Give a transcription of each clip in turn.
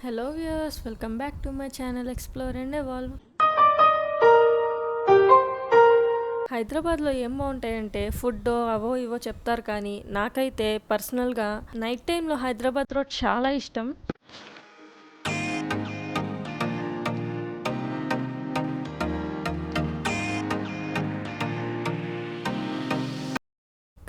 Hello viewers, welcome back to my channel explore and evolve. హైదరాబాద్లో ఏం బాగుంటాయంటే food అవో ఇవో చెప్తారు, కానీ నాకైతే పర్సనల్గా నైట్ టైంలో హైదరాబాద్ రోడ్ చాలా ఇష్టం.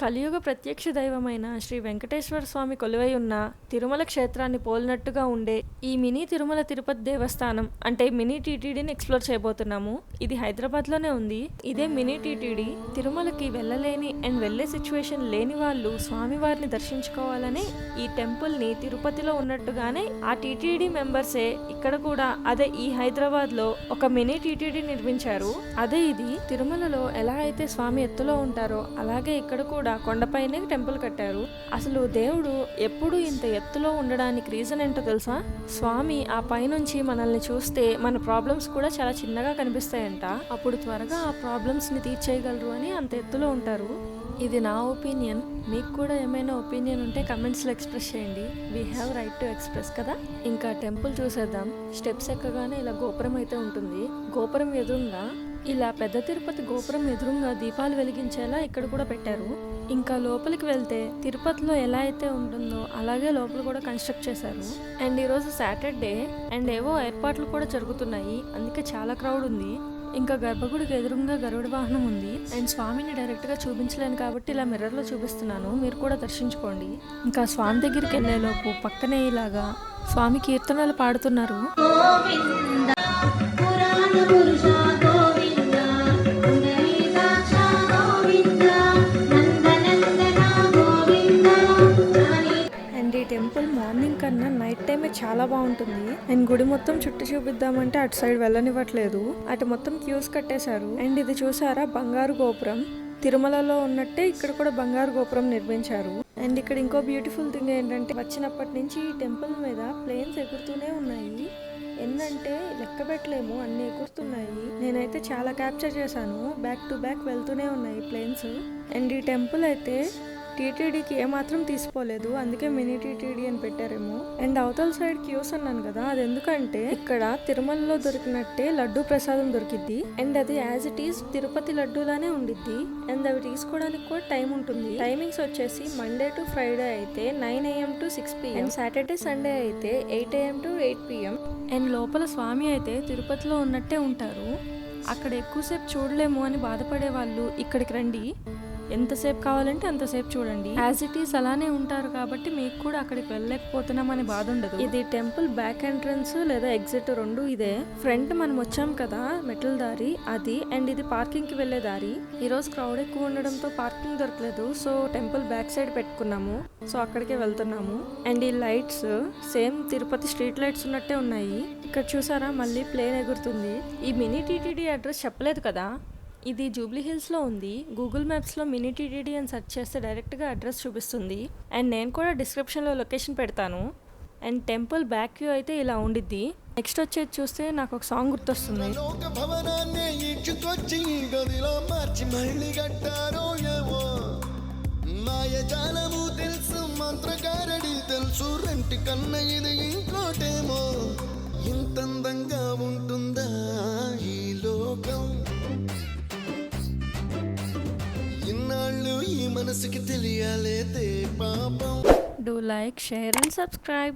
కలియుగ ప్రత్యక్ష దైవమైన శ్రీ వెంకటేశ్వర స్వామి కొలువై ఉన్న తిరుమల క్షేత్రాన్ని పోలినట్టుగా ఉండే ఈ మినీ తిరుమల తిరుపతి దేవస్థానం అంటే మినీ టీటీడీని ఎక్స్ప్లోర్ చేయబోతున్నాము. ఇది హైదరాబాద్లోనే ఉంది. ఇదే మినీ టీటీడీ. తిరుమలకి వెళ్ళలేని అండ్ వెళ్ళే సిచ్యువేషన్ లేని వాళ్ళు స్వామివారిని దర్శించుకోవాలని ఈ టెంపుల్ని తిరుపతిలో ఉన్నట్టుగానే ఆ టీటీడీ మెంబర్సే ఇక్కడ కూడా అదే ఈ హైదరాబాద్లో ఒక మినీ టీటీడీ నిర్మించారు. అదే ఇది. తిరుమలలో ఎలా అయితే స్వామి ఎత్తులో ఉంటారో అలాగే ఇక్కడ కూడా కొండపైనే టెంపుల్ కట్టారు. అసలు దేవుడు ఎప్పుడు ఇంత ఎత్తులో ఉండడానికి రీజన్ ఏంటో తెలుసా? స్వామి ఆ పైనుంచి మనల్ని చూస్తే మన ప్రాబ్లమ్స్ కూడా చాలా చిన్నగా కనిపిస్తాయంట. అప్పుడు త్వరగా ఆ ప్రాబ్లమ్స్ ని తీర్చేయగలరు అని అంత ఎత్తులో ఉంటారు. ఇది నా ఒపీనియన్. మీకు కూడా ఏమైనా ఒపీనియన్ ఉంటే కమెంట్స్లో ఎక్స్ప్రెస్ చేయండి. We have right to express కదా. ఇంకా టెంపుల్ చూసేద్దాం. స్టెప్స్ ఎక్కగానే ఇలా గోపురం అయితే ఉంటుంది. గోపురం ఎదురుగా ఇలా పెద్ద తిరుపతి గోపురం ఎదురుగా దీపాలు వెలిగించేలా ఇక్కడ కూడా పెట్టారు. ఇంకా లోపలికి వెళ్తే తిరుపతిలో ఎలా అయితే ఉంటుందో అలాగే లోపల కూడా కన్స్ట్రక్ట్ చేశారు. అండ్ ఈరోజు సాటర్డే అండ్ ఏవో ఏర్పాట్లు కూడా జరుగుతున్నాయి, అందుకే చాలా క్రౌడ్ ఉంది. ఇంకా గర్భగుడికి ఎదురుగా గరుడ వాహనం ఉంది. అండ్ స్వామిని డైరెక్ట్ గా చూపించలేను కాబట్టి ఇలా మిర్రర్ లో చూపిస్తున్నాను, మీరు కూడా దర్శించుకోండి. ఇంకా స్వామి దగ్గరికి వెళ్ళేలోపు పక్కనే ఇలాగా స్వామి కీర్తనలు పాడుతున్నారు. టెంపుల్ మార్నింగ్ కన్నా నైట్ టైమే చాలా బాగుంటుంది. అండ్ గుడి మొత్తం చుట్టూ చూపిద్దామంటే అటు సైడ్ వెళ్ళనివ్వట్లేదు, అటు మొత్తం క్యూస్ కట్టేశారు. అండ్ ఇది చూసారా, బంగారు గోపురం. తిరుమలలో ఉన్నట్టే ఇక్కడ కూడా బంగారు గోపురం నిర్మించారు. అండ్ ఇక్కడ ఇంకో బ్యూటిఫుల్ థింగ్ ఏంటంటే వచ్చినప్పటి నుంచి ఈ టెంపుల్ మీద ప్లేన్స్ ఎగురుతూనే ఉన్నాయి. ఎన్నంటే లెక్క పెట్టలేము, అన్ని ఎగురుతున్నాయి. నేనైతే చాలా క్యాప్చర్ చేశాను. బ్యాక్ టు బ్యాక్ వెళ్తూనే ఉన్నాయి ప్లేన్స్. అండ్ ఈ టెంపుల్ అయితే టీటీడీకి ఏమాత్రం తీసుకోలేదు, అందుకే మినీ టీటీడీ అని పెట్టారేమో. అండ్ అవతల సైడ్ క్యూస్ అన్నాను కదా, అది ఎందుకంటే ఇక్కడ తిరుమలలో దొరికినట్టే లడ్డు ప్రసాదం దొరికిద్ది. అండ్ అది యాజ్ ఇట్ ఈస్ తిరుపతి లడ్డూలానే ఉండిద్ది. అండ్ అవి తీసుకోవడానికి కూడా టైం ఉంటుంది. టైమింగ్స్ వచ్చేసి మండే టు ఫ్రైడే అయితే 9 AM to 6 PM, Saturday Sunday అయితే 8 AM to 8 PM. అండ్ లోపల స్వామి అయితే తిరుపతిలో ఉన్నట్టే ఉంటారు. అక్కడ ఎక్కువసేపు చూడలేము అని బాధపడే వాళ్ళు ఇక్కడికి రండి. ఎంతసేపు కావాలంటే అంతసేపు చూడండి. యాజ్ ఇట్ ఈస్ అలానే ఉంటారు కాబట్టి మీకు కూడా అక్కడికి వెళ్ళలేకపోతున్నాం అని బాధ ఉండదు. ఇది టెంపుల్ బ్యాక్ ఎంట్రన్స్ లేదా ఎగ్జిట్ రెండు ఇదే. ఫ్రంట్ మనం వచ్చాం కదా మెట్ల దారి, అది. అండ్ ఇది పార్కింగ్ కి వెళ్లే దారి. ఈ రోజు క్రౌడ్ ఎక్కువ ఉండడంతో పార్కింగ్ దొరకలేదు, సో టెంపుల్ బ్యాక్ సైడ్ పెట్టుకున్నాము. సో అక్కడికే వెళ్తున్నాము. అండ్ ఈ lights same Tirupati street lights ఉన్నట్టే ఉన్నాయి. ఇక్కడ చూసారా, మళ్ళీ ప్లేన్ ఎగురుతుంది. ఈ మినీ టీటీడీ అడ్రస్ చెప్పలేదు కదా, ఇది జూబ్లీ హిల్స్లో ఉంది. గూగుల్ మ్యాప్స్లో మినీ టీటీడీ అని సెర్చ్ చేస్తే డైరెక్ట్గా అడ్రస్ చూపిస్తుంది. అండ్ నేను కూడా డిస్క్రిప్షన్లో లొకేషన్ పెడతాను. అండ్ టెంపుల్ బ్యాక్ వ్యూ అయితే ఇలా ఉండిద్ది. నెక్స్ట్ వచ్చేది చూస్తే నాకు ఒక సాంగ్ గుర్తొస్తుంది. ఇంతందంగా ఉంటుందా ఈ లోకం, ఇన్నాళ్ళు ఈ మనసుకి తెలియాలేదే పాపం. Do like, share and subscribe.